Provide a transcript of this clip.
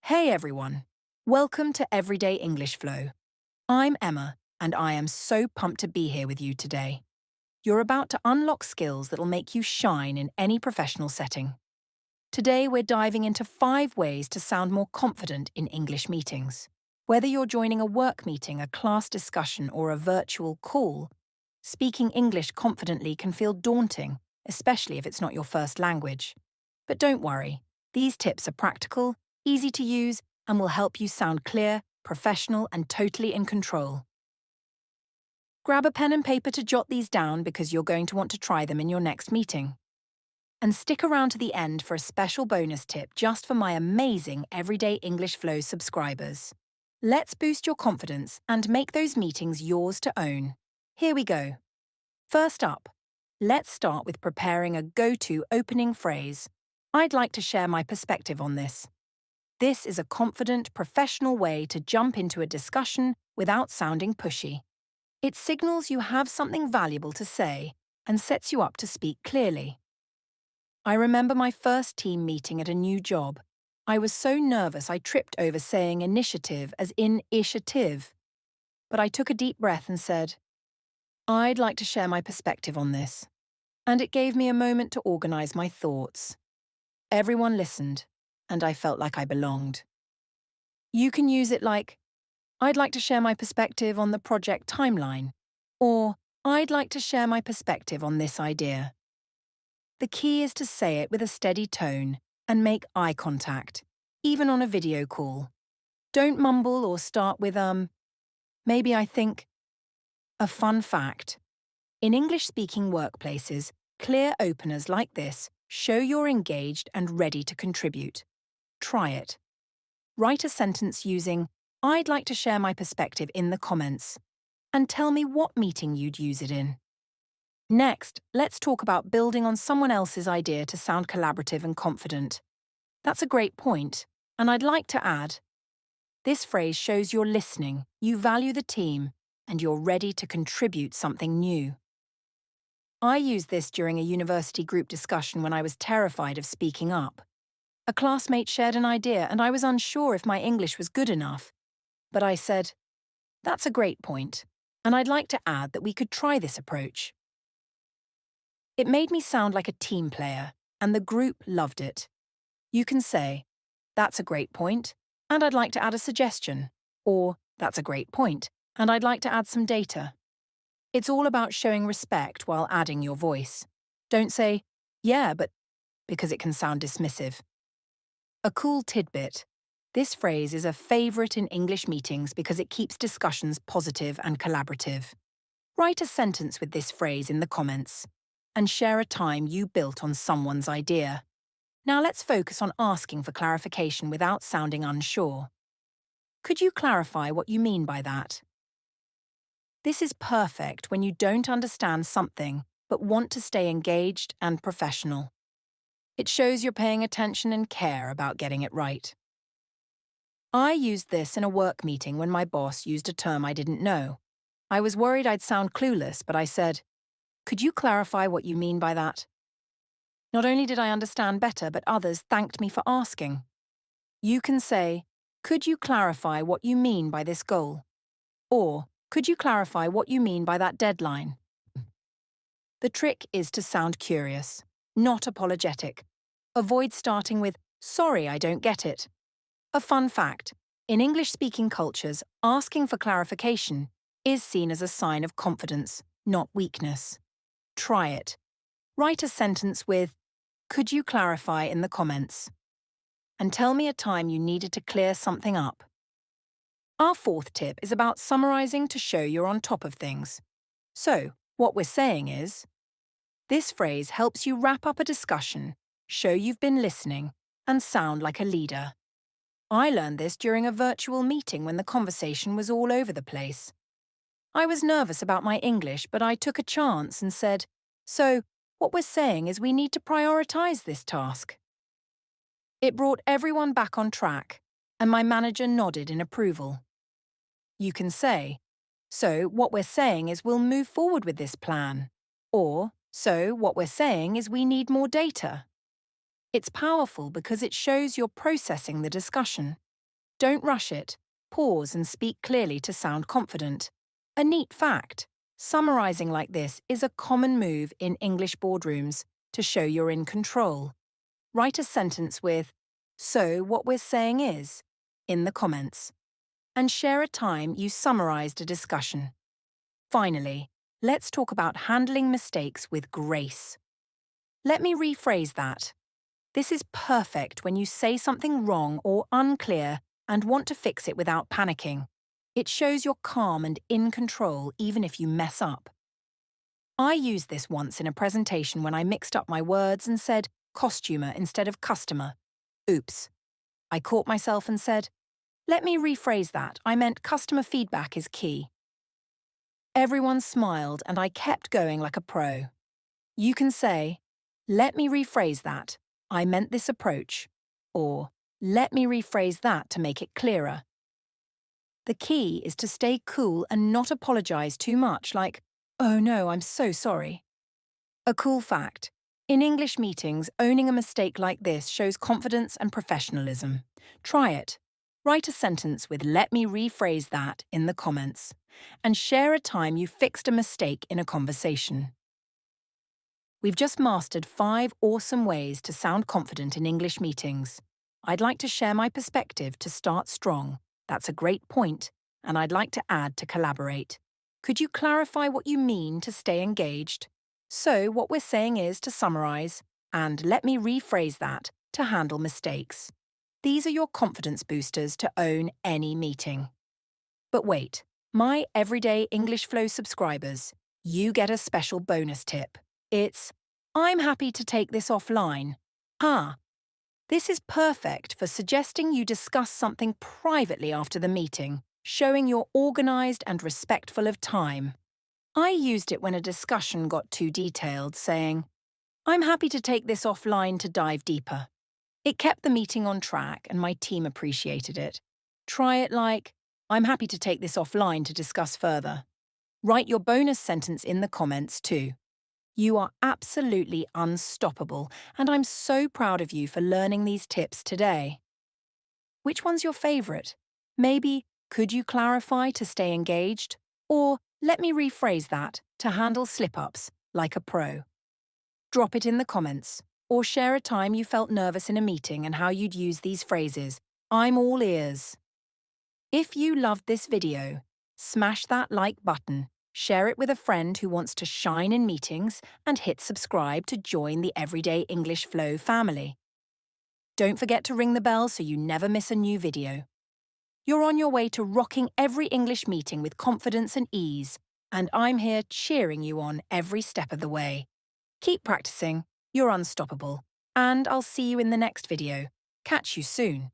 Hey everyone, welcome to Everyday English Flow. I'm Emma, and I am so pumped to be here with you today. You're about to unlock skills that'll make you shine in any professional setting. Today we're diving into 5 ways to sound more confident in English meetings. Whether you're joining a work meeting, a class discussion, or a virtual call, speaking English confidently can feel daunting, especially if it's not your first language. But don't worry, these tips are practical, easy to use, and will help you sound clear, professional, and totally in control. Grab a pen and paper to jot these down because you're going to want to try them in your next meeting. And stick around to the end for a special bonus tip just for my amazing Everyday English Flow subscribers. Let's boost your confidence and make those meetings yours to own. Here we go. First up, let's start with preparing a go-to opening phrase. I'd like to share my perspective on this. This is a confident, professional way to jump into a discussion without sounding pushy. It signals you have something valuable to say and sets you up to speak clearly. I remember my first team meeting at a new job. I was so nervous I tripped over saying initiative as in ishative. But I took a deep breath and said, I'd like to share my perspective on this. And it gave me a moment to organize my thoughts. Everyone listened, and I felt like I belonged. You can use it like, I'd like to share my perspective on the project timeline, or I'd like to share my perspective on this idea. The key is to say it with a steady tone and make eye contact, even on a video call. Don't mumble or start with, maybe I think. A fun fact. In English-speaking workplaces, clear openers like this show you're engaged and ready to contribute. Try it. Write a sentence using, I'd like to share my perspective in the comments, and tell me what meeting you'd use it in. Next, let's talk about building on someone else's idea to sound collaborative and confident. That's a great point, and I'd like to add, this phrase shows you're listening, you value the team, and you're ready to contribute something new. I used this during a university group discussion when I was terrified of speaking up. A classmate shared an idea and I was unsure if my English was good enough. But I said, that's a great point, and I'd like to add that we could try this approach. It made me sound like a team player, and the group loved it. You can say, that's a great point, and I'd like to add a suggestion, or that's a great point, and I'd like to add some data. It's all about showing respect while adding your voice. Don't say, yeah, but, because it can sound dismissive. A cool tidbit. This phrase is a favorite in English meetings because it keeps discussions positive and collaborative. Write a sentence with this phrase in the comments and share a time you built on someone's idea. Now let's focus on asking for clarification without sounding unsure. Could you clarify what you mean by that? This is perfect when you don't understand something but want to stay engaged and professional. It shows you're paying attention and care about getting it right. I used this in a work meeting when my boss used a term I didn't know. I was worried I'd sound clueless, but I said, could you clarify what you mean by that? Not only did I understand better, but others thanked me for asking. You can say, could you clarify what you mean by this goal? Or, could you clarify what you mean by that deadline? The trick is to sound curious, not apologetic. Avoid starting with, sorry, I don't get it. A fun fact, in English-speaking cultures, asking for clarification is seen as a sign of confidence, not weakness. Try it. Write a sentence with, could you clarify in the comments? And tell me a time you needed to clear something up. Our fourth tip is about summarizing to show you're on top of things. So, what we're saying is, this phrase helps you wrap up a discussion, show you've been listening, and sound like a leader. I learned this during a virtual meeting when the conversation was all over the place. I was nervous about my English, but I took a chance and said, so, what we're saying is we need to prioritize this task. It brought everyone back on track, and my manager nodded in approval. You can say, so what we're saying is we'll move forward with this plan. Or, so what we're saying is we need more data. It's powerful because it shows you're processing the discussion, Don't rush it. Pause and speak clearly to sound confident. A neat fact: summarizing like this is a common move in English boardrooms to show you're in control. Write a sentence with, "So what we're saying is," in the comments, and share a time you summarized a discussion. Finally, let's talk about handling mistakes with grace. Let me rephrase that. This is perfect when you say something wrong or unclear and want to fix it without panicking. It shows you're calm and in control even if you mess up. I used this once in a presentation when I mixed up my words and said costumer instead of customer. Oops. I caught myself and said, "Let me rephrase that. I meant customer feedback is key." Everyone smiled and I kept going like a pro. You can say, "Let me rephrase that. I meant this approach," or "Let me rephrase that to make it clearer." The key is to stay cool and not apologize too much, like, "Oh no, I'm so sorry." A cool fact: in English meetings, owning a mistake like this shows confidence and professionalism. Try it. Write a sentence with "Let me rephrase that" in the comments, and share a time you fixed a mistake in a conversation. We've just mastered 5 awesome ways to sound confident in English meetings. I'd like to share my perspective to start strong. That's a great point, and I'd like to add to collaborate. Could you clarify what you mean to stay engaged? So, what we're saying is to summarize, and let me rephrase that to handle mistakes. These are your confidence boosters to own any meeting. But wait, my Everyday English Flow subscribers, you get a special bonus tip. It's, "I'm happy to take this offline." This is perfect for suggesting you discuss something privately after the meeting, showing you're organized and respectful of time. I used it when a discussion got too detailed, saying, "I'm happy to take this offline to dive deeper." It kept the meeting on track and my team appreciated it. Try it like, "I'm happy to take this offline to discuss further." Write your bonus sentence in the comments too. You are absolutely unstoppable, and I'm so proud of you for learning these tips today. Which one's your favorite? Maybe, "Could you clarify to stay engaged?" Or, "Let me rephrase that to handle slip-ups like a pro." Drop it in the comments, or share a time you felt nervous in a meeting and how you'd use these phrases. I'm all ears. If you loved this video, smash that like button, share it with a friend who wants to shine in meetings, and hit subscribe to join the Everyday English Flow family. Don't forget to ring the bell so you never miss a new video. You're on your way to rocking every English meeting with confidence and ease, and I'm here cheering you on every step of the way. Keep practicing, you're unstoppable, and I'll see you in the next video. Catch you soon.